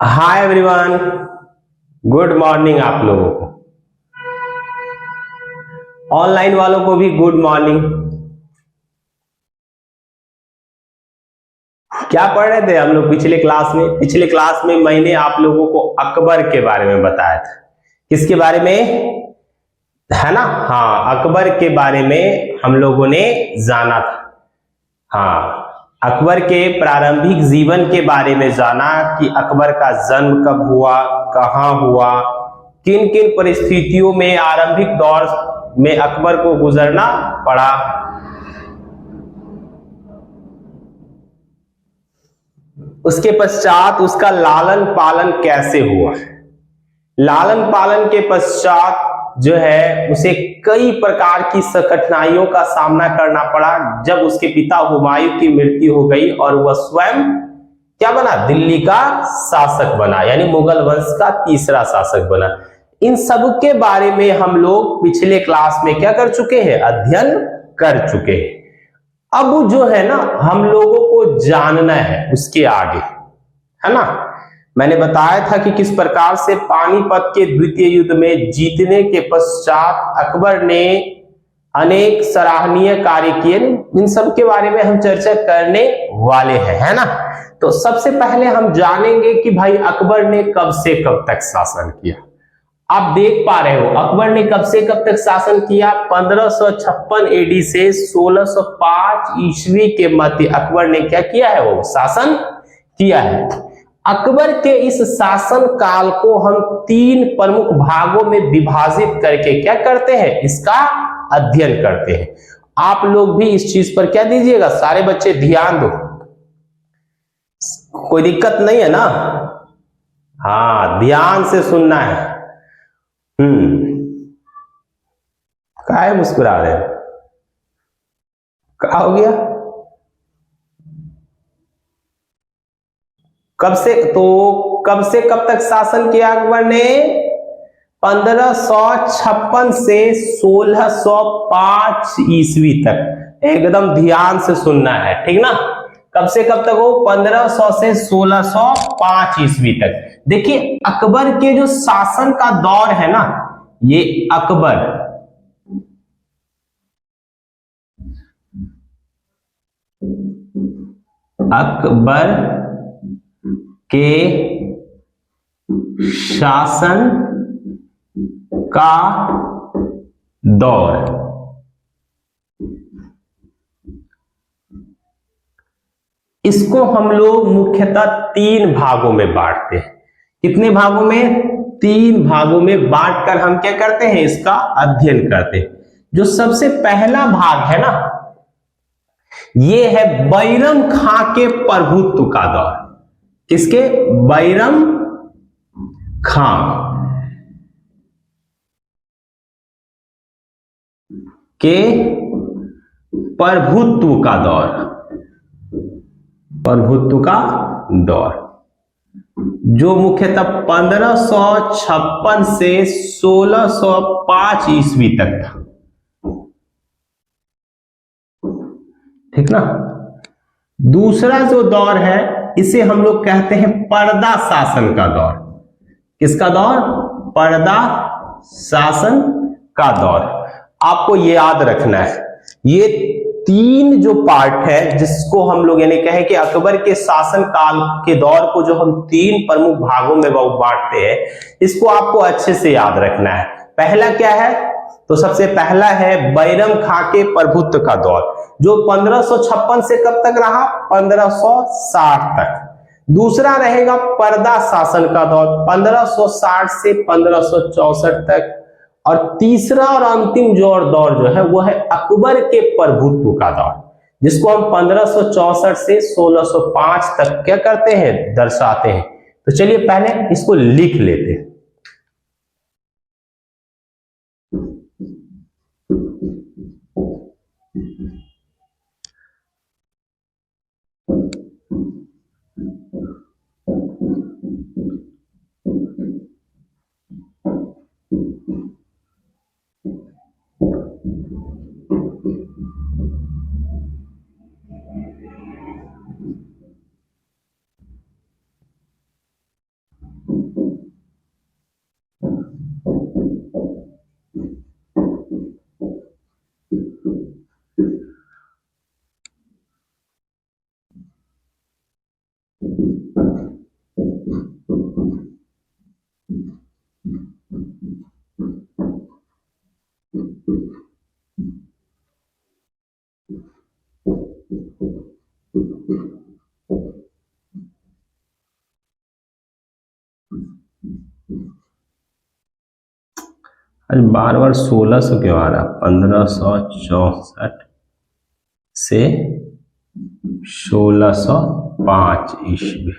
Hi everyone, good morning आप लोगों को। ऑनलाइन वालों को भी गुड मॉर्निंग। क्या पढ़ रहे थे हम लोग पिछले क्लास में मैंने आप लोगों को अकबर के बारे में बताया था। किसके बारे में है ना? हाँ, अकबर के बारे में हम लोगों ने जाना था। हाँ, अकबर के प्रारंभिक जीवन के बारे में जाना कि अकबर का जन्म कब हुआ, कहां हुआ, किन किन परिस्थितियों में आरंभिक दौर में अकबर को गुजरना पड़ा। उसके पश्चात उसका लालन पालन कैसे हुआ। लालन पालन के पश्चात जो है उसे कई प्रकार की कठिनाइयों का सामना करना पड़ा। जब उसके पिता हुमायूं की मृत्यु हो गई और वह स्वयं क्या बना, दिल्ली का शासक बना, यानी मुगल वंश का तीसरा शासक बना। इन सब के बारे में हम लोग पिछले क्लास में क्या कर चुके हैं, अध्ययन कर चुके हैं। अब जो है ना हम लोगों को जानना है उसके आगे, है ना। मैंने बताया था कि किस प्रकार से पानीपत के द्वितीय युद्ध में जीतने के पश्चात अकबर ने अनेक सराहनीय कार्य किए। इन सब के बारे में हम चर्चा करने वाले हैं, है ना। तो सबसे पहले हम जानेंगे कि भाई अकबर ने कब से कब तक शासन किया। आप देख पा रहे हो अकबर ने कब से कब तक शासन किया। 1556 एडी से 1605 ईस्वी के मध्य अकबर ने क्या किया है, वो शासन किया है। अकबर के इस शासन काल को हम तीन प्रमुख भागों में विभाजित करके क्या करते हैं, इसका अध्ययन करते हैं। आप लोग भी इस चीज पर क्या दीजिएगा, सारे बच्चे ध्यान दो, कोई दिक्कत नहीं है ना। हाँ, ध्यान से सुनना है। काहे मुस्कुरा रहे हैं, क्या हो गया? कब से कब तक शासन किया अकबर ने? 1556 से 1605 ईस्वी तक। एकदम ध्यान से सुनना है, ठीक ना। कब से कब तक हो? 1500 से 1605 ईस्वी तक। देखिए अकबर के जो शासन का दौर है ना, ये अकबर के शासन का दौर, इसको हम लोग मुख्यतः तीन भागों में बांटते हैं। कितने भागों में? तीन भागों में बांटकर हम क्या करते हैं, इसका अध्ययन करते हैं। जो सबसे पहला भाग है ना, ये है बैरम खां के प्रभुत्व का दौर। किसके? बैरम खां के प्रभुत्व का दौर, जो मुख्यतः 1556 से 1605 ईस्वी तक था, ठीक ना। दूसरा जो दौर है इसे हम लोग कहते हैं पर्दा शासन का दौर। किसका दौर? पर्दा शासन का दौर। आपको ये याद रखना है, ये तीन जो पार्ट है जिसको हम लोग यानी कहें कि अकबर के शासन काल के दौर को जो हम तीन प्रमुख भागों में बांटते हैं, इसको आपको अच्छे से याद रखना है। पहला क्या है? तो सबसे पहला है बैरम खां के प्रभुत्व का दौर, जो 1556 से कब तक रहा? 1560 तक। दूसरा रहेगा पर्दा शासन का दौर, 1560 से 1564 तक। और तीसरा और अंतिम दौर जो है वो है अकबर के प्रभुत्व का दौर, जिसको हम 1564 से 1605 तक क्या करते हैं, दर्शाते हैं। तो चलिए पहले इसको लिख लेते हैं। आज बार बार 1600 क्यों आ रहा? 1564 से 1605 ईस्वी।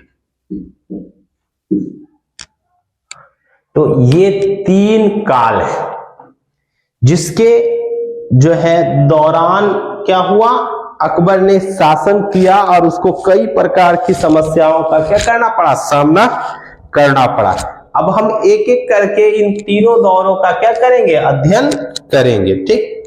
तो ये 3 काल है जिसके जो है दौरान क्या हुआ, अकबर ने शासन किया और उसको कई प्रकार की समस्याओं का क्या करना पड़ा, सामना करना पड़ा। अब हम एक एक करके इन तीनों दौरों का क्या करेंगे, अध्ययन करेंगे। ठीक,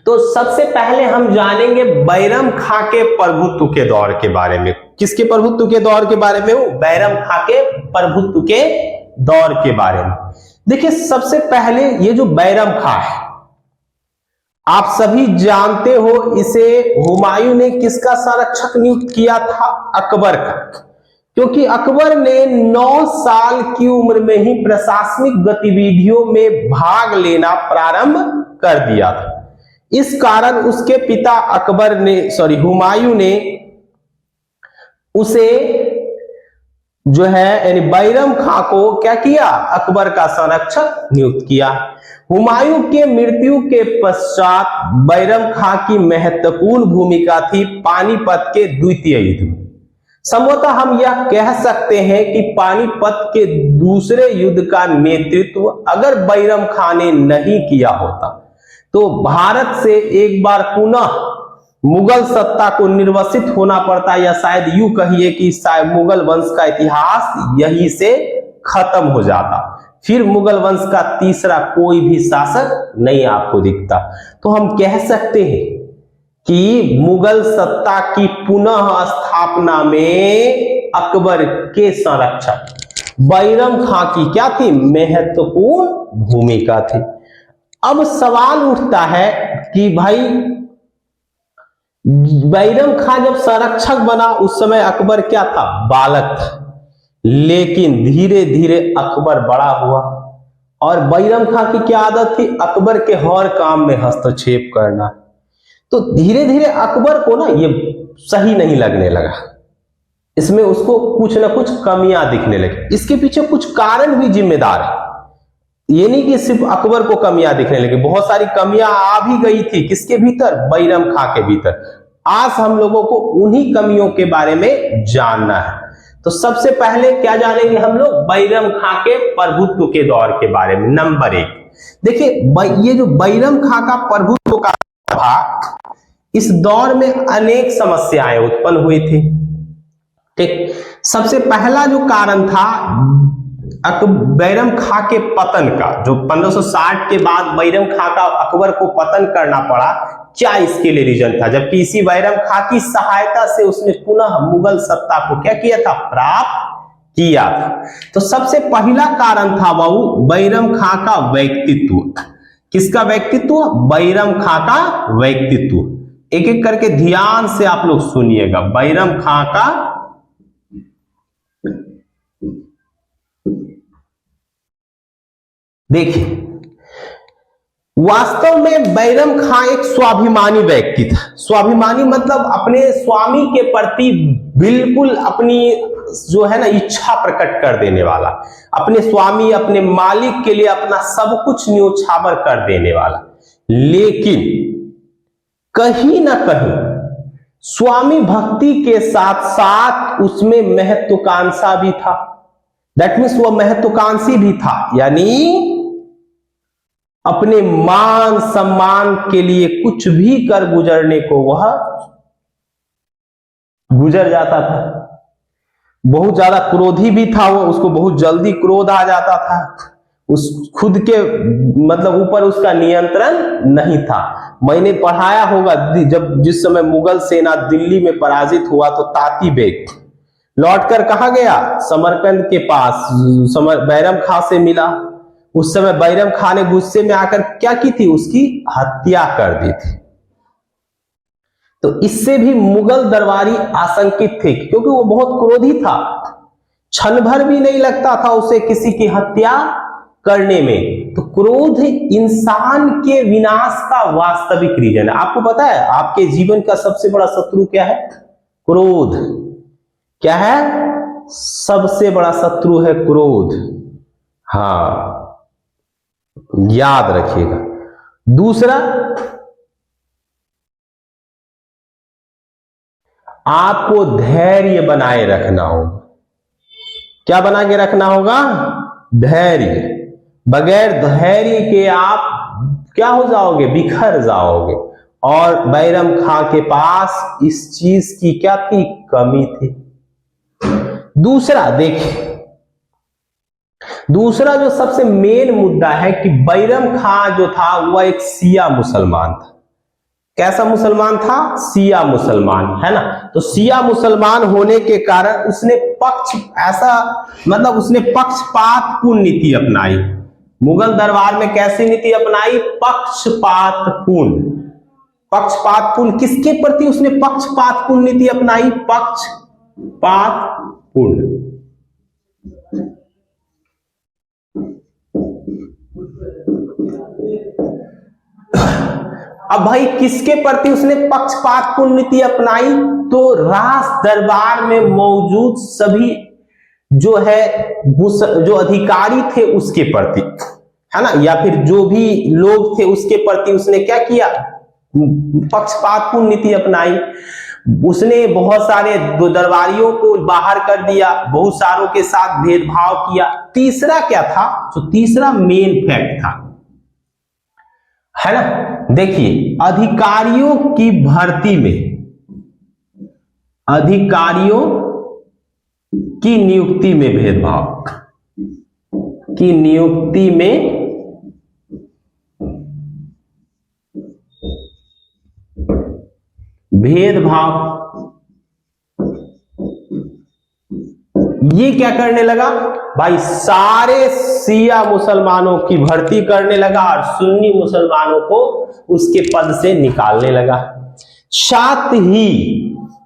तो सबसे पहले हम जानेंगे बैरम खां के प्रभुत्व के दौर के बारे में। किसके प्रभुत्व के दौर के बारे में? वो बैरम खां के प्रभुत्व के दौर के बारे में। देखिए, सबसे पहले ये जो बैरम खां है, आप सभी जानते हो, इसे हुमायूं ने किसका संरक्षक नियुक्त किया था? अकबर का। क्योंकि अकबर ने 9 साल की उम्र में ही प्रशासनिक गतिविधियों में भाग लेना प्रारंभ कर दिया था। इस कारण उसके पिता हुमायूं ने उसे जो है यानी बैरम खां को क्या किया, अकबर का संरक्षक नियुक्त किया। हुमायूं के मृत्यु के पश्चात बैरम खां की महत्वपूर्ण भूमिका थी पानीपत के द्वितीय युद्ध में। संभवतः हम यह कह सकते हैं कि पानीपत के दूसरे युद्ध का नेतृत्व अगर बैरम खां ने नहीं किया होता तो भारत से एक बार पुनः मुगल सत्ता को निर्वसित होना पड़ता, या शायद यूं कहिए कि शायद मुगल वंश का इतिहास यहीं से खत्म हो जाता। फिर मुगल वंश का तीसरा कोई भी शासक नहीं आपको दिखता। तो हम कह सकते हैं कि मुगल सत्ता की पुनः स्थापना में अकबर के संरक्षक बैरम खां की क्या थी, महत्वपूर्ण भूमिका थी। अब सवाल उठता है कि भाई बैरम खां जब संरक्षक बना उस समय अकबर क्या था, बालक था। लेकिन धीरे धीरे अकबर बड़ा हुआ और बैरम खां की क्या आदत थी, अकबर के हर काम में हस्तक्षेप करना। तो धीरे धीरे अकबर को ना ये सही नहीं लगने लगा, इसमें उसको कुछ ना कुछ कमियां दिखने लगी। इसके पीछे कुछ कारण भी जिम्मेदार है, ये नहीं कि सिर्फ अकबर को कमियां दिखने लगी, बहुत सारी कमियां आ भी गई थी। किसके भीतर, बैरम खां के भीतर। आज हम लोगों को उन्हीं कमियों के बारे में जानना है। तो सबसे पहले क्या जानेंगे हम लोग, बैरम खां के प्रभुत्व के दौर के बारे में। नंबर 1, देखिए ये जो बैरम खां का प्रभुत्व का था, इस दौर में अनेक समस्याएं उत्पन्न हुई थी। ठीक, सबसे पहला जो कारण था बैरम खां के पतन का, जो 1560 के बाद बैरम खां का अकबर को पतन करना पड़ा। क्या इसके लिए रीजन था? जबकि इसी बैरम खां की सहायता से उसने पुनः मुगल सत्ता को क्या किया था, प्राप्त किया था। तो सबसे पहला कारण था वो बैरम खां का व्यक्तित्व। किसका व्यक्तित्व? बैरम खां का व्यक्तित्व। एक एक करके ध्यान से आप लोग सुनिएगा। बैरम खां का देखिए, वास्तव में बैरम खां एक स्वाभिमानी व्यक्ति था। स्वाभिमानी मतलब अपने स्वामी के प्रति बिल्कुल अपनी जो है ना इच्छा प्रकट कर देने वाला, अपने स्वामी अपने मालिक के लिए अपना सब कुछ न्योछावर कर देने वाला। लेकिन कहीं ना कहीं स्वामी भक्ति के साथ साथ उसमें महत्वाकांक्षा भी था। दैट मीन्स वह महत्वाकांक्षी भी था, यानी अपने मान सम्मान के लिए कुछ भी कर गुजरने को वह गुजर जाता था। बहुत ज्यादा क्रोधी भी था वो, उसको बहुत जल्दी क्रोध आ जाता था। उस खुद के मतलब ऊपर उसका नियंत्रण नहीं था। मैंने पढ़ाया होगा, जब जिस समय मुगल सेना दिल्ली में पराजित हुआ तो ताती बेग लौटकर कहां गया, समरकंद के पास बैरम खां से मिला। उस समय बैरम खां ने गुस्से में आकर क्या की थी, उसकी हत्या कर दी थी। तो इससे भी मुगल दरबारी आशंकित थे, क्योंकि वो बहुत क्रोधी था। क्षण भर भी नहीं लगता था उसे किसी की हत्या करने में। तो क्रोध इंसान के विनाश का वास्तविक रीजन है। आपको पता है आपके जीवन का सबसे बड़ा शत्रु क्या है? क्रोध। क्या है? सबसे बड़ा शत्रु है क्रोध। हाँ, याद रखिएगा। दूसरा, आपको धैर्य बनाए रखना होगा। क्या बना के रखना होगा? धैर्य। बगैर धैर्य के आप क्या हो जाओगे? बिखर जाओगे। और बैरम खां के पास इस चीज की क्या थी? कमी थी। दूसरा देखिए, दूसरा जो सबसे मेन मुद्दा है कि बैरम खां जो था वह एक शिया मुसलमान था। कैसा मुसलमान था? शिया मुसलमान, है ना। तो शिया मुसलमान होने के कारण उसने उसने पक्षपातपूर्ण नीति अपनाई। मुगल दरबार में कैसी नीति अपनाई? पक्षपातपूर्ण। पक्षपातपूर्ण किसके प्रति उसने पक्षपातपूर्ण नीति अपनाई? पक्षपातपूर्ण। अब भाई किसके प्रति उसने पक्षपातपूर्ण नीति अपनाई? तो राज दरबार में मौजूद सभी जो अधिकारी थे उसके प्रति, है ना, या फिर जो भी लोग थे उसके प्रति उसने क्या किया? पक्षपातपूर्ण नीति अपनाई। उसने बहुत सारे दरबारियों को बाहर कर दिया, बहुत सारों के साथ भेदभाव किया। तीसरा क्या था? जो तीसरा मेन फैक्ट था, है ना, देखिए, अधिकारियों की भर्ती में, अधिकारियों की नियुक्ति में भेदभाव, की नियुक्ति में भेदभाव। ये क्या करने लगा भाई? सारे शिया मुसलमानों की भर्ती करने लगा और सुन्नी मुसलमानों को उसके पद से निकालने लगा। साथ ही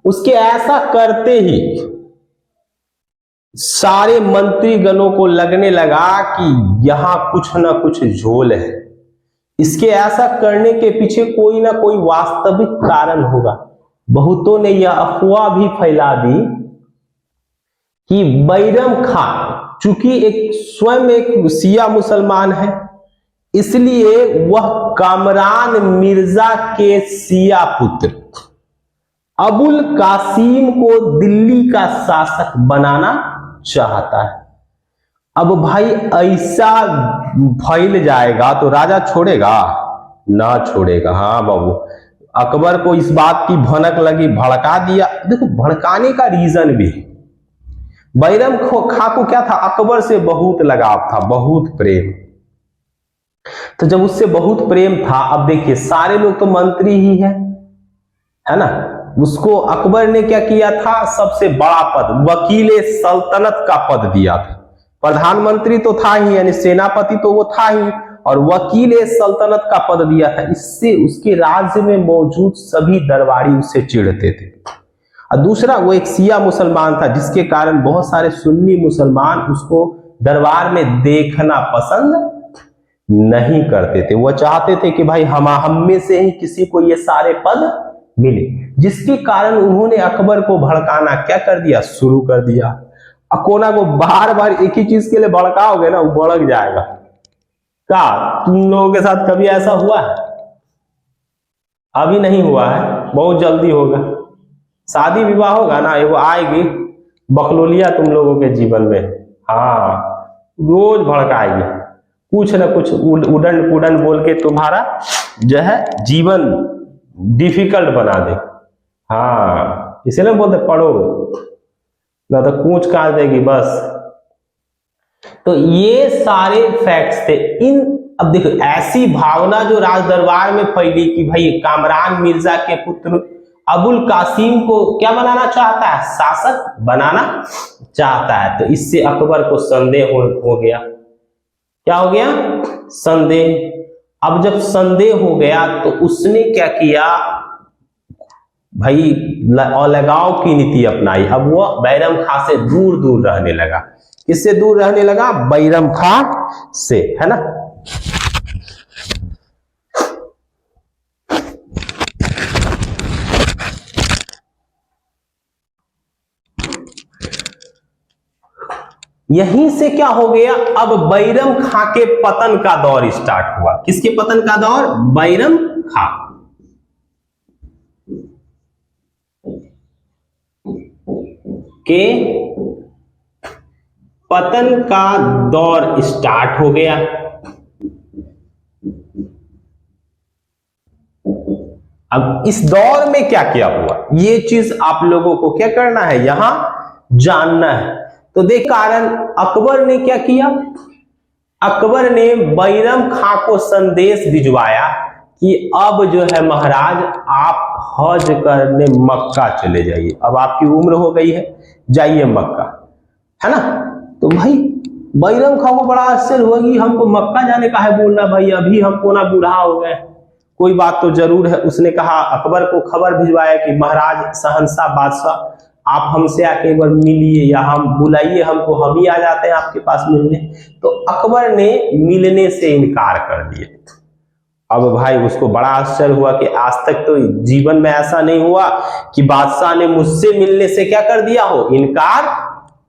उसके ऐसा करते ही सारे मंत्रीगणों को लगने लगा कि यहां कुछ ना कुछ झोल है। इसके ऐसा करने के पीछे कोई ना कोई वास्तविक कारण होगा। बहुतों ने यह अफवाह भी फैला दी कि बैरम खां चूंकि स्वयं एक शिया मुसलमान है, इसलिए वह कामरान मिर्जा के शिया पुत्र अबुल कासिम को दिल्ली का शासक बनाना चाहता है। अब भाई ऐसा फैल जाएगा तो राजा छोड़ेगा? ना छोड़ेगा। हाँ बाबू, अकबर को इस बात की भनक लगी, भड़का दिया। देखो, भड़काने का रीजन भी है। बैरम खां को क्या था? अकबर से बहुत लगाव था, बहुत प्रेम। तो जब उससे बहुत प्रेम था, अब देखिए सारे लोग तो मंत्री ही है ना, उसको अकबर ने क्या किया था? सबसे बड़ा पद, वकीले सल्तनत का पद दिया था। प्रधानमंत्री तो था ही, यानी सेनापति तो वो था ही, और वकीले सल्तनत का पद दिया था। इससे उसके राज्य में मौजूद सभी दरबारी उससे चिढ़ते थे। और दूसरा, वो एक शिया मुसलमान था, जिसके कारण बहुत सारे सुन्नी मुसलमान उसको दरबार में देखना पसंद नहीं करते थे। वो चाहते थे कि भाई हम में से ही किसी को ये सारे पद मिले, जिसके कारण उन्होंने अकबर को भड़काना क्या कर दिया? शुरू कर दिया। अकोना को बार बार एक ही चीज के लिए भड़काओगे ना, वो भड़क जाएगा। क्या तुम लोगों के साथ कभी ऐसा हुआ है? अभी नहीं हुआ है, बहुत जल्दी होगा। शादी विवाह होगा ना, एगो आएगी बकलोलिया तुम लोगों के जीवन में। हाँ, रोज भड़काएगी, कुछ ना कुछ उड़न पुड़न बोल के तुम्हारा जो है जीवन डिफिकल्ट बना दे। हाँ, इसलिए बोलते पढ़ो, ना तो कूच काट देगी बस। तो ये सारे फैक्ट्स थे। अब देखो, ऐसी भावना जो राज दरबार में फैली कि भाई कामरान मिर्जा के पुत्र अबुल कासिम को क्या बनाना चाहता है? शासक बनाना चाहता है। तो इससे अकबर को संदेह हो गया। क्या हो गया? संदेह। अब जब संदेह हो गया तो उसने क्या किया भाई? अलगाव की नीति अपनाई। अब वो बैरम खां से दूर दूर रहने लगा। किससे दूर रहने लगा? बैरम खां से, है ना। यहीं से क्या हो गया, अब बैरम खां के पतन का दौर स्टार्ट हुआ। किसके पतन का दौर? बैरम खां के पतन का दौर स्टार्ट हो गया। अब इस दौर में क्या क्या हुआ, ये चीज आप लोगों को क्या करना है, यहां जानना है। तो देख, कारण अकबर ने क्या किया, अकबर ने बैरम खां को संदेश भिजवाया कि अब जो है महाराज आप हज करने मक्का चले जाइए, अब आपकी उम्र हो गई है, जाइए मक्का, है ना। तो भाई बैरम खां को बड़ा आश्चर्य हुआ कि हमको मक्का जाने का है बोल रहा, भाई अभी हमको ना बूढ़ा हो गए, कोई बात तो जरूर है। उसने कहा, अकबर को खबर भिजवाया कि महाराज शहंशाह बादशाह आप हमसे आके एक बार मिलिए या हम बुलाइए हमको, हम ही आ जाते हैं आपके पास मिलने। तो अकबर ने मिलने से इनकार कर दिया। अब भाई उसको बड़ा आश्चर्य हुआ कि आज तक तो जीवन में ऐसा नहीं हुआ कि बादशाह ने मुझसे मिलने से क्या कर दिया हो, इनकार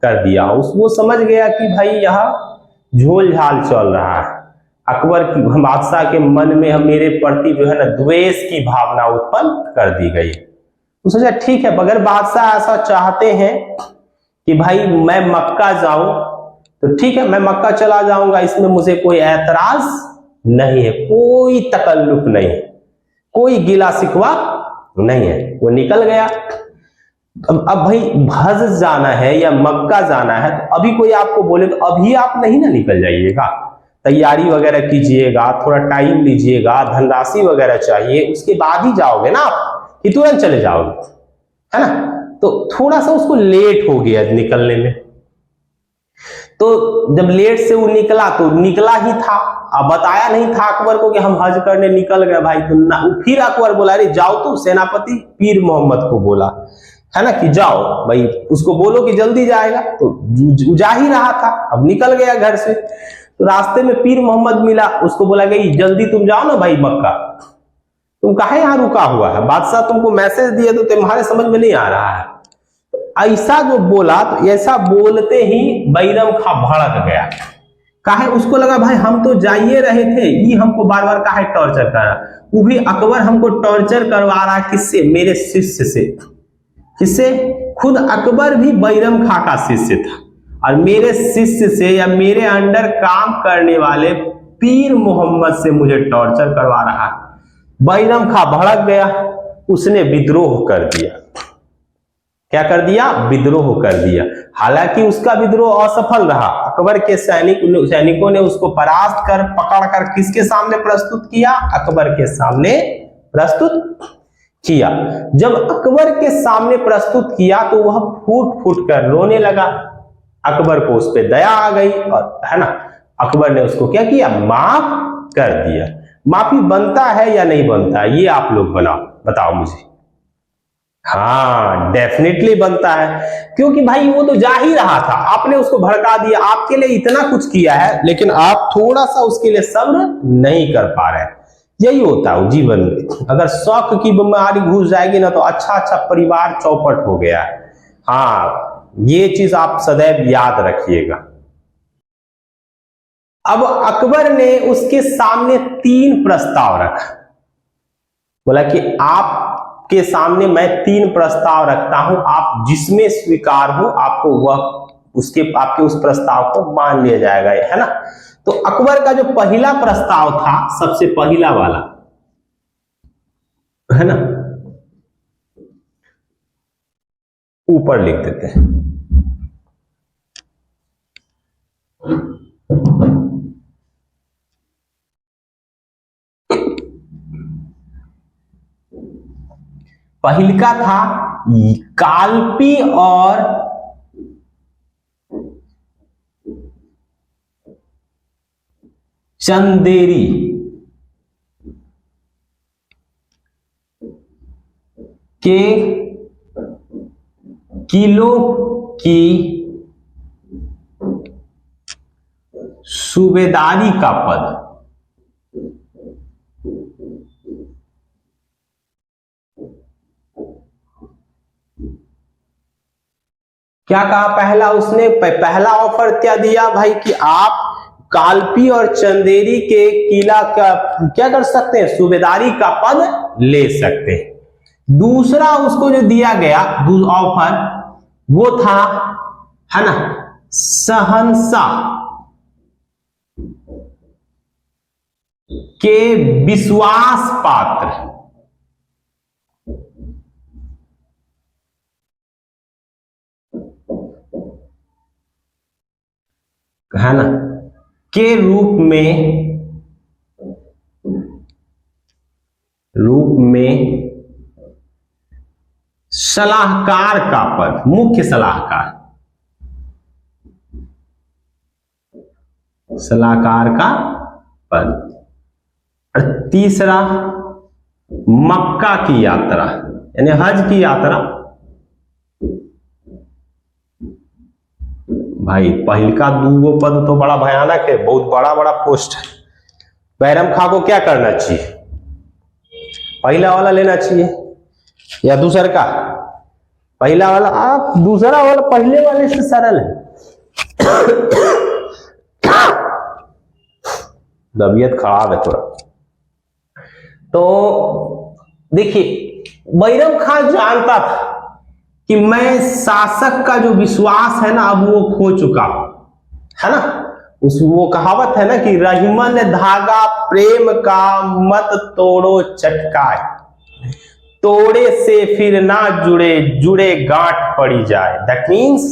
कर दिया। वो समझ गया कि भाई यह झोल झाल चल रहा है। अकबर की, बादशाह के मन में हम मेरे प्रति जो है ना द्वेष की भावना उत्पन्न कर दी गई। तो सोचा ठीक है, अगर बादशाह ऐसा चाहते हैं कि भाई मैं मक्का जाऊं तो ठीक है, मैं मक्का चला जाऊंगा, इसमें मुझे कोई ऐतराज नहीं है, कोई तकल्लुफ नहीं है, कोई गिला शिकवा नहीं है। वो निकल गया। अब भाई हज जाना है या मक्का जाना है तो अभी कोई आपको बोले तो अभी आप नहीं ना निकल जाइएगा, तैयारी वगैरह कीजिएगा, थोड़ा टाइम लीजिएगा, धनराशि वगैरह चाहिए, उसके बाद ही जाओगे ना आप, कि तुरंत चले जाओगे, है ना। तो थोड़ा सा उसको लेट हो गया निकलने में। तो जब लेट से वो निकला तो निकला ही था, अब बताया नहीं था अकबर को कि हम हज करने निकल गए भाई, तो ना फिर अकबर बोला, अरे जाओ, तो सेनापति पीर मोहम्मद को बोला, है ना, कि जाओ भाई, उसको बोलो कि जल्दी जाएगा। तो जा ही रहा था, अब निकल गया घर से। तो रास्ते में पीर मोहम्मद मिला, उसको बोला गई जल्दी तुम जाओ ना भाई मक्का, तुम काहे यहां रुका हुआ है, बादशाह तुमको मैसेज दिया तो तुम्हारे समझ में नहीं आ रहा है। ऐसा जो बोला, तो ऐसा बोलते ही बैरम खां भड़क गया। काहे, उसको लगा भाई हम तो जाइए रहे थे, ये हमको बार बार काहे टॉर्चर कर रहा, वो भी अकबर हमको टॉर्चर करवा रहा, किससे, मेरे शिष्य से। किससे? खुद अकबर भी बैरम खां का शिष्य था, और मेरे शिष्य से या मेरे अंडर काम करने वाले पीर मोहम्मद से मुझे टॉर्चर करवा रहा है। बैरम खां भड़क गया, उसने विद्रोह कर दिया। क्या कर दिया? विद्रोह कर दिया। हालांकि उसका विद्रोह असफल रहा। अकबर के सैनिकों ने उसको परास्त कर पकड़कर किसके सामने प्रस्तुत किया? अकबर के सामने प्रस्तुत किया। जब अकबर के सामने प्रस्तुत किया तो वह फूट फूट कर रोने लगा। अकबर को उस पर दया आ गई, और है ना, अकबर ने उसको क्या किया? माफ कर दिया। माफी बनता है या नहीं बनता, ये आप लोग बताओ मुझे। हाँ, डेफिनेटली बनता है, क्योंकि भाई वो तो जा ही रहा था, आपने उसको भड़का दिया, आपके लिए इतना कुछ किया है, लेकिन आप थोड़ा सा उसके लिए सब्र नहीं कर पा रहे। यही होता है जीवन में, अगर शौक की बीमारी घुस जाएगी ना तो अच्छा अच्छा परिवार चौपट हो गया है। हाँ, ये चीज आप सदैव याद रखिएगा। अब अकबर ने उसके सामने 3 प्रस्ताव रखा। बोला कि आपके सामने मैं 3 प्रस्ताव रखता हूं, आप जिसमें स्वीकार हो आपको वह आपके उस प्रस्ताव को मान लिया जाएगा, है ना। तो अकबर का जो पहला प्रस्ताव था, सबसे पहला वाला, है ना, ऊपर लिख देते हैं। पहला था कालपी और चंदेरी के किलों की सूबेदारी का पद। क्या कहा पहला उसने, पहला ऑफर क्या दिया भाई कि आप कालपी और चंदेरी के किला का क्या कर सकते हैं, सूबेदारी का पद ले सकते हैं। दूसरा उसको जो दिया गया ऑफर वो था, है ना, शहंशाह के विश्वास पात्र, है ना, के रूप में सलाहकार का पद, मुख्य सलाहकार का पद। और तीसरा मक्का की यात्रा यानी हज की यात्रा। भाई पहिलका दूगो पद तो बड़ा भयानक है, बहुत बड़ा बड़ा पोस्ट है। बैरम खां को क्या करना चाहिए, पहला वाला लेना चाहिए या दूसरा का? पहला वाला। आप दूसरा वाला पहले वाले से सरल है। तबीयत खराब है थोड़ा। तो देखिए, बैरम खां जानता था कि मैं शासक का जो विश्वास है ना अब वो खो चुका है ना। वो कहावत है ना कि रहीमन धागा प्रेम का मत तोड़ो चटकाए, तोड़े से फिर ना जुड़े गांठ पड़ी जाए। दैट मीन्स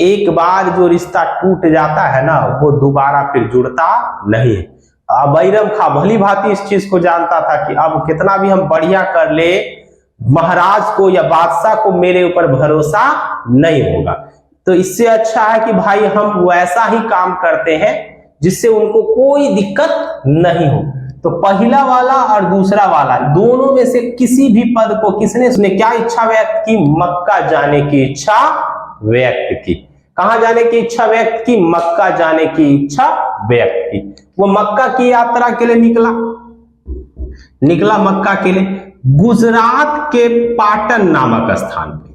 एक बार जो रिश्ता टूट जाता है ना वो दोबारा फिर जुड़ता नहीं है। बैरम खां भली भांति इस चीज को जानता था कि अब कितना भी हम बढ़िया कर ले, महाराज को या बादशाह को मेरे ऊपर भरोसा नहीं होगा। तो इससे अच्छा है कि भाई हम वैसा ही काम करते हैं जिससे उनको कोई दिक्कत नहीं हो। तो पहला वाला और दूसरा वाला दोनों में से किसी भी पद को किसने क्या इच्छा व्यक्त की, मक्का जाने की इच्छा व्यक्त की। कहां जाने की इच्छा व्यक्त की, मक्का जाने की इच्छा व्यक्त की। वो मक्का की यात्रा के लिए निकला मक्का के लिए गुजरात के पाटन नामक स्थान पे,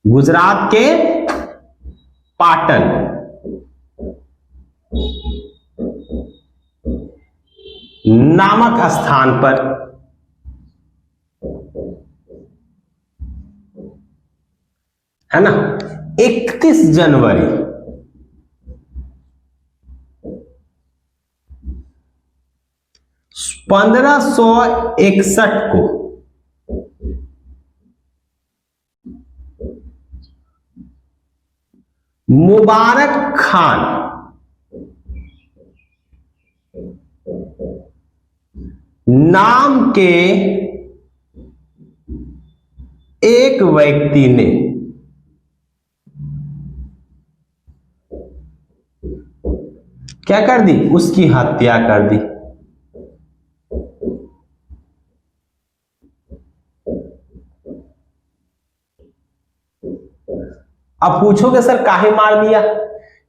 गुजरात के पाटन नामक स्थान पर, है ना, 31 जनवरी 1561 को मुबारक खान नाम के एक व्यक्ति ने क्या कर दी, उसकी हत्या कर दी। अब पूछोगे सर काहे मार दिया?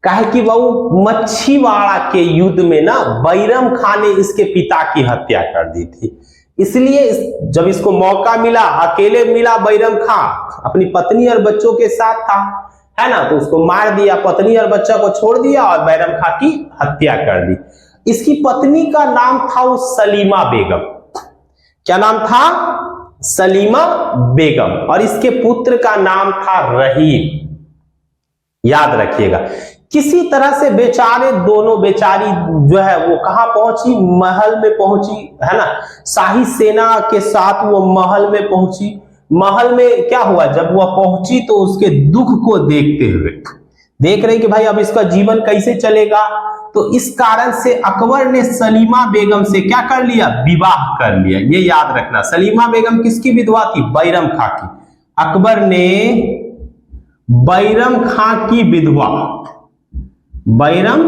काहे कि वो मच्छीवाड़ा के युद्ध में ना बैरम खां ने इसके पिता की हत्या कर दी थी। इसलिए जब इसको मौका मिला, अकेले मिला, बैरम खां अपनी पत्नी और बच्चों के साथ था, है ना, तो उसको मार दिया, पत्नी और बच्चा को छोड़ दिया और बैरम खां की हत्या कर दी। इसकी पत्नी का नाम था वो सलीमा बेगम। क्या नाम था? सलीमा बेगम। और इसके पुत्र का नाम था रहीम। याद रखिएगा। किसी तरह से बेचारे दोनों बेचारी जो है वो कहां पहुंची, महल में पहुंची, है ना, शाही सेना के साथ वो महल में पहुंची। महल में क्या हुआ, जब वह पहुंची तो उसके दुख को देखते हुए देख रहे कि भाई अब इसका जीवन कैसे चलेगा, तो इस कारण से अकबर ने सलीमा बेगम से क्या कर लिया, विवाह कर लिया। ये याद रखना, सलीमा बेगम किसकी विधवा थी? बैरम खां की। अकबर ने बैरम खां की विधवा बैरम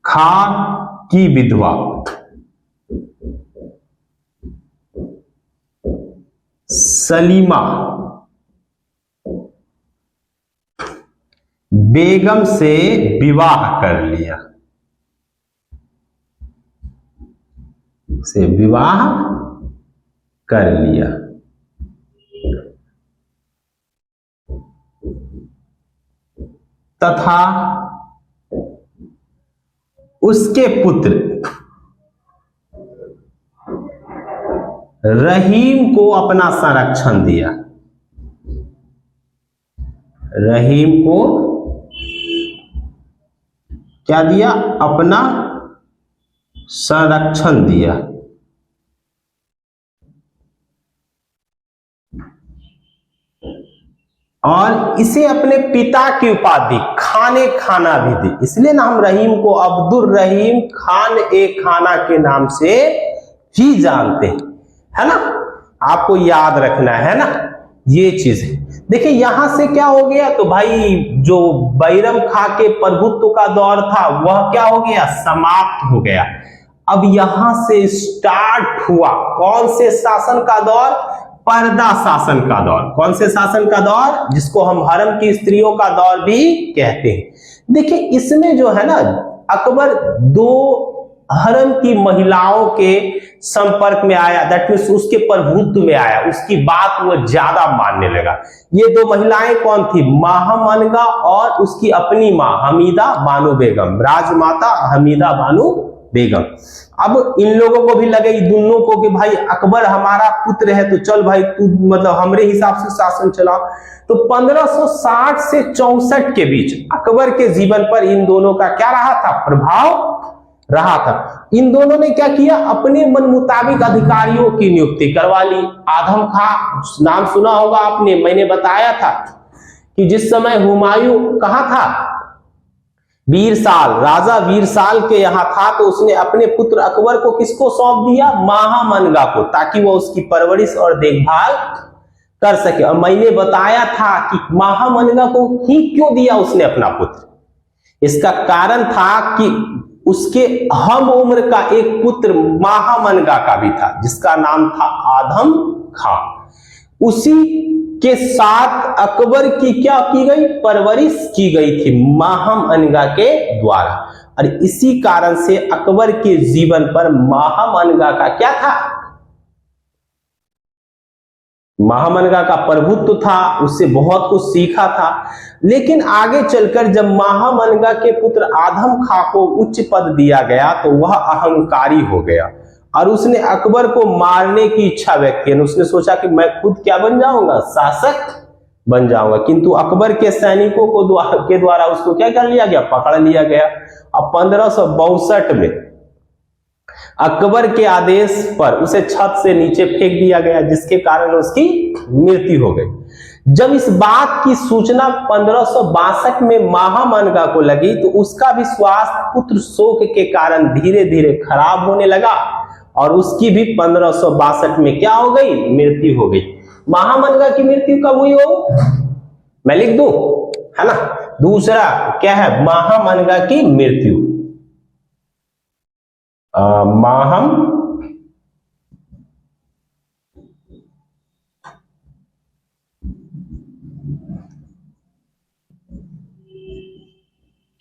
खां की विधवा सलीमा बेगम से विवाह कर लिया, से विवाह कर लिया। तथा उसके पुत्र रहीम को अपना संरक्षण दिया। रहीम को क्या दिया? अपना संरक्षण दिया। और इसे अपने पिता की उपाधि खाने खाना भी दी। इसलिए ना हम रहीम को अब्दुल रहीम खान ए खाना के नाम से भी जानते हैं, है ना। आपको याद रखना है ना ये चीज है। देखिए यहां से क्या हो गया, तो भाई जो बैरम खां के प्रभुत्व का दौर था वह क्या हो गया? समाप्त हो गया। अब यहां से स्टार्ट हुआ कौन से शासन का दौर? पर्दा शासन का दौर। कौन से शासन का दौर? जिसको हम हरम की स्त्रियों का दौर भी कहते हैं। देखिए इसमें जो है ना अकबर दो हरम की महिलाओं के संपर्क में आया, दैट मीन्स उसके प्रभुत्व में आया, उसकी बात वो ज्यादा मानने लगा। ये दो महिलाएं कौन थी? महामनगा और उसकी अपनी मां हमीदा बानो बेगम, राजमाता हमीदा बानो बेगम। अब इन लोगों को भी लगे दोनों को कि भाई अकबर हमारा पुत्र है तो चल भाई तू मतलब हमरे हिसाब से शासन चला। तो 1560 से 64 के बीच अकबर के जीवन पर इन दोनों का क्या रहा था? प्रभाव रहा था। इन दोनों ने क्या किया? अपने मन मुताबिक अधिकारियों की नियुक्ति करवा ली। आदम खां नाम सुना होगा आपने, मैंने बताया था कि जिस समय हुमायूं कहां था? वीरसाल, राजा वीरसाल के यहां था, तो उसने अपने पुत्र अकबर को किसको सौंप दिया? महामनगा को, ताकि वह उसकी परवरिश और देखभाल कर सके। और मैंने बताया था कि महामनगा को ही क्यों दिया उसने अपना पुत्र? इसका कारण था कि उसके हम उम्र का एक पुत्र महामनगा का भी था जिसका नाम था आदम खां। उसी के साथ अकबर की क्या की गई? परवरिश की गई थी महामनगा के द्वारा। और इसी कारण से अकबर के जीवन पर महामनगा का क्या था? महामनगा का प्रभुत्व था, उससे बहुत कुछ सीखा था। लेकिन आगे चलकर जब महामनगा के पुत्र आदम खां को उच्च पद दिया गया तो वह अहंकारी हो गया और उसने अकबर को मारने की इच्छा व्यक्त की। उसने सोचा कि मैं खुद क्या बन जाऊंगा? शासक बन जाऊंगा। किंतु अकबर के सैनिकों के द्वारा उसको क्या कर लिया गया? पकड़ लिया गया। अब 1562 में अकबर के आदेश पर उसे छत से नीचे फेंक दिया गया, जिसके कारण उसकी मृत्यु हो गई। जब इस बात की सूचना 1562 में महामनगा को लगी तो उसका भी स्वास्थ्य पुत्र शोक के कारण धीरे धीरे खराब होने लगा और उसकी भी 1562 में क्या हो गई? मृत्यु हो गई। महामनगा की मृत्यु कब हुई हो? मैं लिख दूं, है ना। दूसरा क्या है? महामनगा की मृत्यु। माहम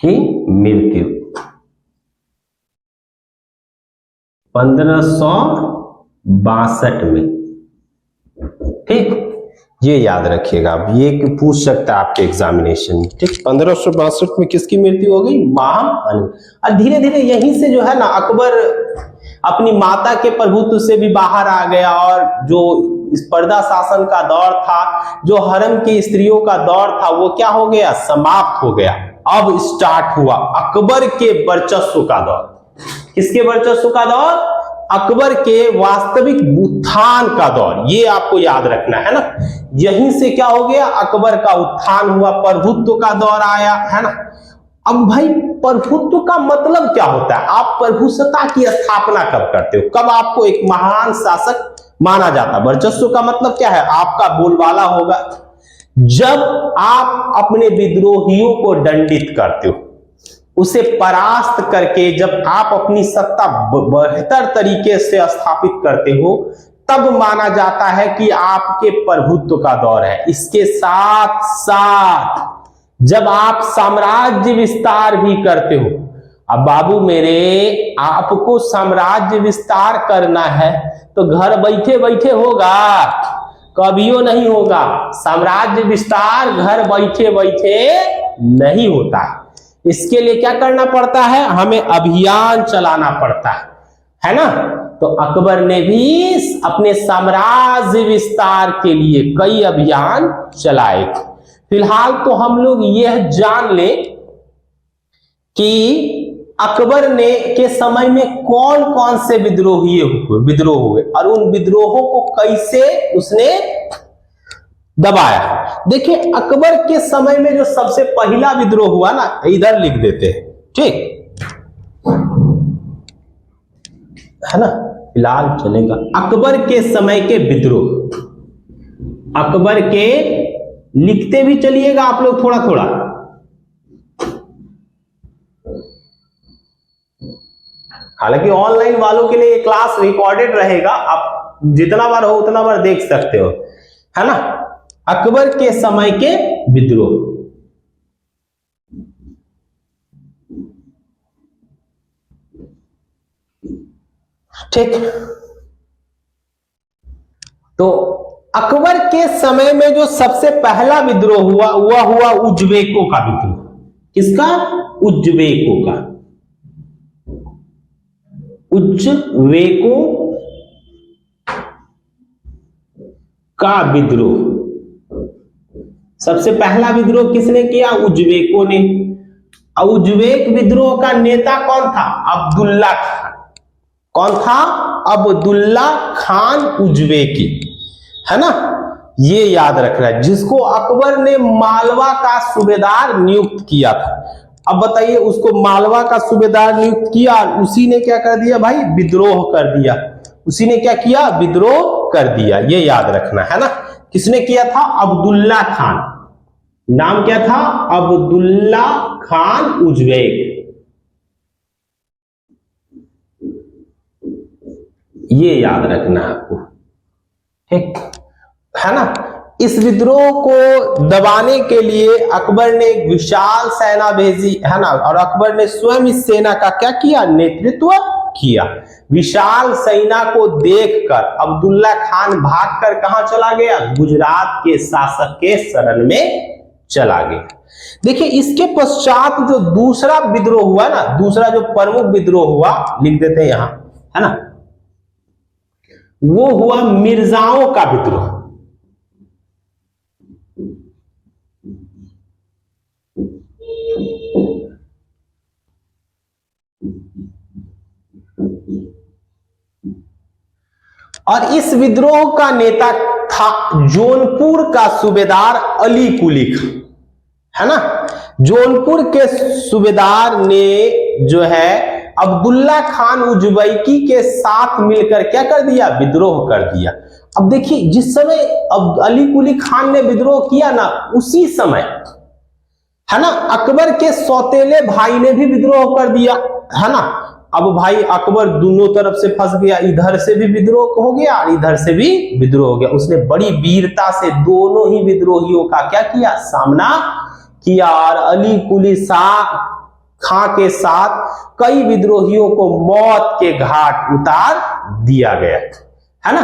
की मृत्यु 1562 में। ठीक, ये याद रखिएगा, ये पूछ सकता है आपके एग्जामिनेशन में। ठीक, 1562 में किसकी मृत्यु हो गई? महामनगा। और धीरे धीरे यहीं से जो है ना अकबर अपनी माता के प्रभुत्व से भी बाहर आ गया और जो इस पर्दा शासन का दौर था, जो हरम की स्त्रियों का दौर था, वो क्या हो गया? समाप्त हो गया। अब स्टार्ट हुआ अकबर के वर्चस्व का दौर। किसके वर्चस्व का दौर? अकबर के वास्तविक उत्थान का दौर। ये आपको याद रखना है ना। यहीं से क्या हो गया? अकबर का उत्थान हुआ, प्रभुत्व का दौर आया, है ना। अब भाई प्रभुत्व का मतलब क्या होता है? आप प्रभुसत्ता की स्थापना कब करते हो? कब आपको एक महान शासक माना जाता है? वर्चस्व का मतलब क्या है? आपका बोलबाला होगा जब आप अपने विद्रोहियों को दंडित करते हो, उसे परास्त करके जब आप अपनी सत्ता बेहतर तरीके से स्थापित करते हो, तब माना जाता है कि आपके प्रभुत्व का दौर है। इसके साथ साथ जब आप साम्राज्य विस्तार भी करते हो, अब बाबू मेरे आपको साम्राज्य विस्तार करना है तो घर बैठे बैठे होगा? कभियो नहीं होगा। साम्राज्य विस्तार घर बैठे बैठे नहीं होता। इसके लिए क्या करना पड़ता है, हमें अभियान चलाना पड़ता है ना। तो अकबर ने भी अपने साम्राज्य विस्तार के लिए कई अभियान चलाए। फिलहाल तो हम लोग यह जान ले कि अकबर ने के समय में कौन कौन से विद्रोह हुए और उन विद्रोहों को कैसे उसने दबाया। देखिए अकबर के समय में जो सबसे पहला विद्रोह हुआ ना, इधर लिख देते हैं, ठीक है ना, फिलहाल चलेगा। अकबर के समय के विद्रोह, अकबर के लिखते भी चलिएगा आप लोग थोड़ा थोड़ा। हालांकि ऑनलाइन वालों के लिए क्लास रिकॉर्डेड रहेगा, आप जितना बार हो उतना बार देख सकते हो, है ना। अकबर के समय के विद्रोह, ठीक। तो अकबर के समय में जो सबसे पहला विद्रोह हुआ वह हुआ उज्बेकों का विद्रोह। किसका? उज्बेकों का। उज्बेकों का विद्रोह, सबसे पहला विद्रोह किसने किया? उज्बेकों ने। उज्बेक विद्रोह का नेता कौन था? अब्दुल्ला खान। कौन था? अब्दुल्ला खान उज्बेकी, है ना। ये याद रखना है, जिसको अकबर ने मालवा का सूबेदार नियुक्त किया था। अब बताइए, उसको मालवा का सूबेदार नियुक्त किया, उसी ने क्या कर दिया भाई? विद्रोह कर दिया। उसी ने क्या किया? विद्रोह कर दिया। ये याद रखना है ना। किसने किया था? अब्दुल्ला खान। नाम क्या था? अब्दुल्ला खान उज्बेक। ये याद रखना है आपको, ठीक है ना। इस विद्रोह को दबाने के लिए अकबर ने एक विशाल सेना भेजी, है ना, और अकबर ने स्वयं इस सेना का क्या किया? नेतृत्व किया। विशाल सेना को देखकर अब्दुल्ला खान भागकर कहां चला गया? गुजरात के शासक के शरण में चला गया। देखिए इसके पश्चात जो दूसरा विद्रोह हुआ ना, दूसरा जो प्रमुख विद्रोह हुआ, लिख देते हैं यहां, है ना, वो हुआ मिर्जाओं का विद्रोह। और इस विद्रोह का नेता था जौनपुर का सूबेदार अली कुली खान, है ना। जौनपुर के सूबेदार ने जो है अब्दुल्ला खान उज्बेकी के साथ मिलकर क्या कर दिया? विद्रोह कर दिया। अब देखिए, जिस समय अब अली कुली खान ने विद्रोह किया ना, उसी समय, है ना, अकबर के सौतेले भाई ने भी विद्रोह कर दिया, है ना। अब भाई अकबर दोनों तरफ से फंस गया, इधर से भी विद्रोह हो गया और इधर से भी विद्रोह हो गया। उसने बड़ी वीरता से दोनों ही विद्रोहियों का क्या किया? सामना किया। और अली कुली खां के साथ कई विद्रोहियों को मौत के घाट उतार दिया गया, है ना।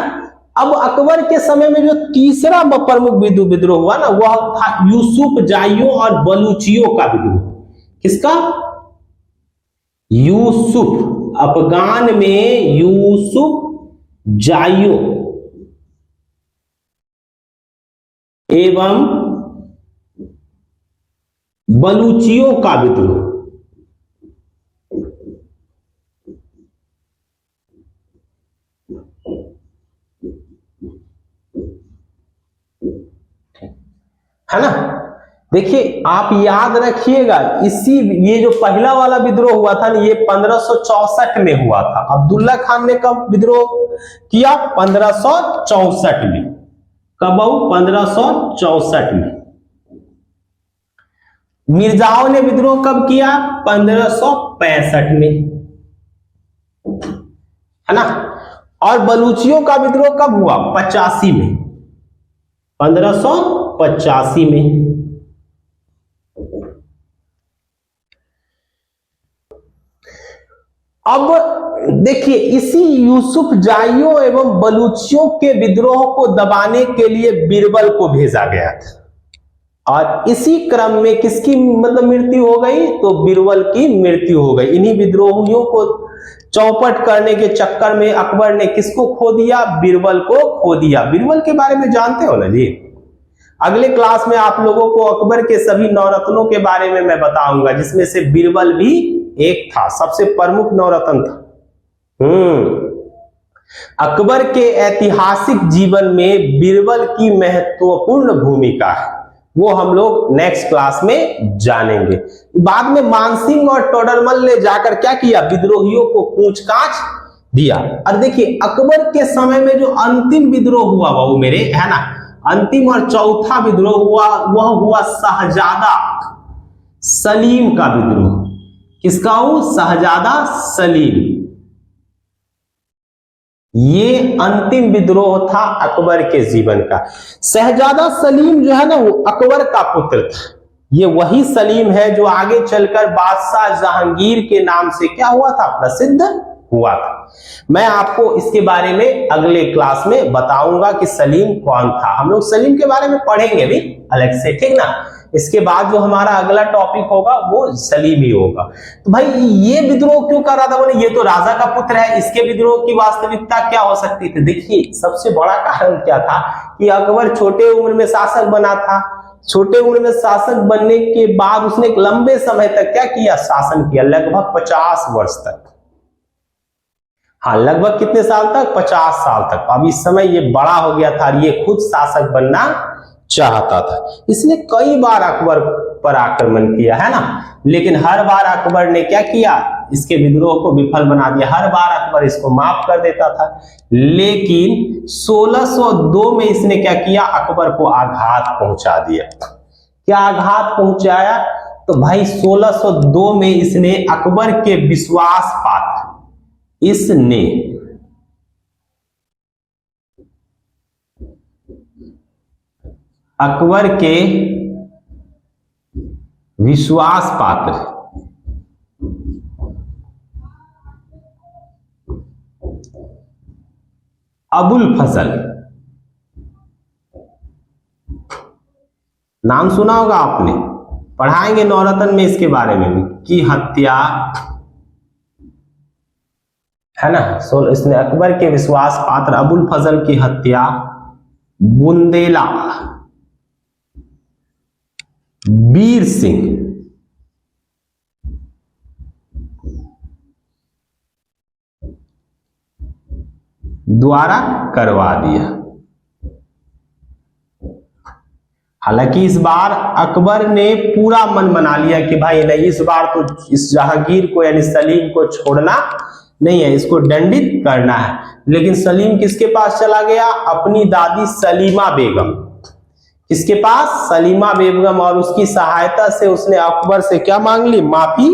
अब अकबर के समय में जो तीसरा प्रमुख विद्रोह हुआ ना, वह था यूसुफ जाइयों और बलूचियों का विद्रोह। किसका? यूसुफ, अफगान में यूसुफ जाइयों एवं बलूचियों का विद्रोह। है ना। देखिए आप याद रखिएगा, ये जो पहला वाला विद्रोह हुआ था ना, ये 1564 में हुआ था। अब्दुल्ला खान ने कब विद्रोह किया? 1564 में। कब? 1564 में। मिर्जाओं ने विद्रोह कब किया? 1565 में, है ना। और बलूचियों का विद्रोह कब हुआ? 85 में, 1585 में। अब देखिए, इसी यूसुफ जाइयों एवं बलूचियों के विद्रोह को दबाने के लिए बीरबल को भेजा गया था, और इसी क्रम में किसकी मृत्यु हो गई, तो बीरबल की मृत्यु हो गई। इन्हीं विद्रोहियों को चौपट करने के चक्कर में अकबर ने किसको खो दिया, बीरबल को खो दिया। बीरबल के बारे में जानते हो ना जी। अगले क्लास में आप लोगों को अकबर के सभी नवरत्नों के बारे में मैं बताऊंगा, जिसमें से बीरबल भी एक था, सबसे प्रमुख नवरत्न था। अकबर के ऐतिहासिक जीवन में बीरबल की महत्वपूर्ण भूमिका है, वो हम लोग नेक्स्ट क्लास में जानेंगे। बाद में मानसिंह और टोडरमल ने जाकर क्या किया, विद्रोहियों को कूच-काच दिया। और देखिए, अकबर के समय में जो अंतिम विद्रोह हुआ वो मेरे है ना, अंतिम और चौथा विद्रोह हुआ, वह हुआ शहजादा सलीम का विद्रोह। किसका हो, शहजादा सलीम। ये अंतिम विद्रोह था अकबर के जीवन का। शहजादा सलीम जो है ना, वो अकबर का पुत्र था। ये वही सलीम है जो आगे चलकर बादशाह जहांगीर के नाम से क्या हुआ था, प्रसिद्ध हुआ था। मैं आपको इसके बारे में अगले क्लास में बताऊंगा कि सलीम कौन था। हम लोग सलीम के बारे में पढ़ेंगे भी अलग से, ठीक ना। इसके बाद जो हमारा अगला टॉपिक होगा वो सलीम ही होगा। तो भाई ये विद्रोह क्यों कर रहा था, बोले ये तो राजा का पुत्र है, इसके विद्रोह की वास्तविकता क्या हो सकती थी। देखिए, सबसे बड़ा कारण क्या था कि अकबर छोटे उम्र में शासक बना था। छोटे उम्र में शासक बनने के बाद उसने एक लंबे समय तक क्या किया, शासन किया, लगभग 50 वर्ष तक। हाँ, लगभग कितने साल तक, 50 साल तक। अब इस समय ये बड़ा हो गया था और ये खुद शासक बनना चाहता था। इसने कई बार अकबर पर आक्रमण किया है ना, लेकिन हर बार अकबर ने क्या किया, इसके विद्रोह को विफल बना दिया। हर बार अकबर इसको माफ कर देता था। लेकिन 1602 में इसने क्या किया, अकबर को आघात पहुंचा दिया। क्या आघात पहुंचाया, तो भाई 1602 में इसने अकबर के विश्वास पात्र, इसने अकबर के विश्वास पात्र अबुल फजल, नाम सुना होगा आपने, पढ़ाएंगे नवरत्न में इसके बारे में भी, की हत्या है ना। इसने अकबर के विश्वास पात्र अबुल फजल की हत्या बुंदेला वीर सिंह द्वारा करवा दिया। हालांकि इस बार अकबर ने पूरा मन बना लिया कि भाई नहीं, इस बार तो इस जहांगीर को यानी सलीम को छोड़ना नहीं है, इसको दंडित करना है। लेकिन सलीम किसके पास चला गया, अपनी दादी सलीमा बेगम। किसके पास, सलीमा बेगम, और उसकी सहायता से उसने अकबर से क्या मांग ली, माफी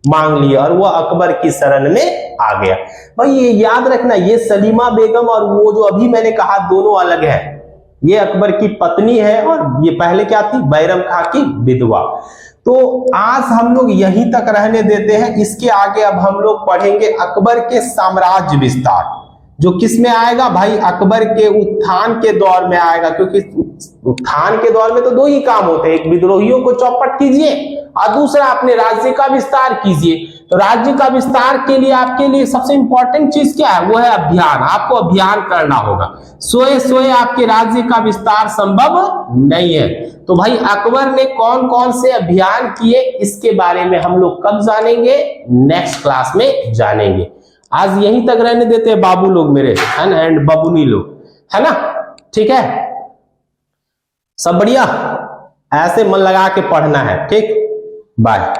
मांग ली, और वह अकबर की शरण में आ गया। भाई ये याद रखना, ये सलीमा बेगम और वो जो अभी मैंने कहा दोनों अलग है। ये अकबर की पत्नी है और ये पहले क्या थी, बैरम खां की विधवा। तो आज हम लोग यहीं तक रहने देते हैं। इसके आगे अब हम लोग पढ़ेंगे अकबर के साम्राज्य विस्तार, जो किस में आएगा भाई, अकबर के उत्थान के दौर में आएगा। क्योंकि उत्थान के दौर में तो दो ही काम होते हैं, एक विद्रोहियों को चौपट कीजिए और दूसरा अपने राज्य का विस्तार कीजिए। तो राज्य का विस्तार के लिए आपके लिए सबसे इंपॉर्टेंट चीज क्या है, वो है अभियान। आपको अभियान करना होगा, सोए आपके राज्य का विस्तार संभव नहीं है। तो भाई अकबर ने कौन कौन से अभियान किए, इसके बारे में हम लोग कब जानेंगे, नेक्स्ट क्लास में जानेंगे। आज यहीं तक रहने देते हैं बाबू लोग मेरे, है ना, एंड बबुनी लोग, है ना, ठीक है, सब बढ़िया। ऐसे मन लगा के पढ़ना है, ठीक, बाय।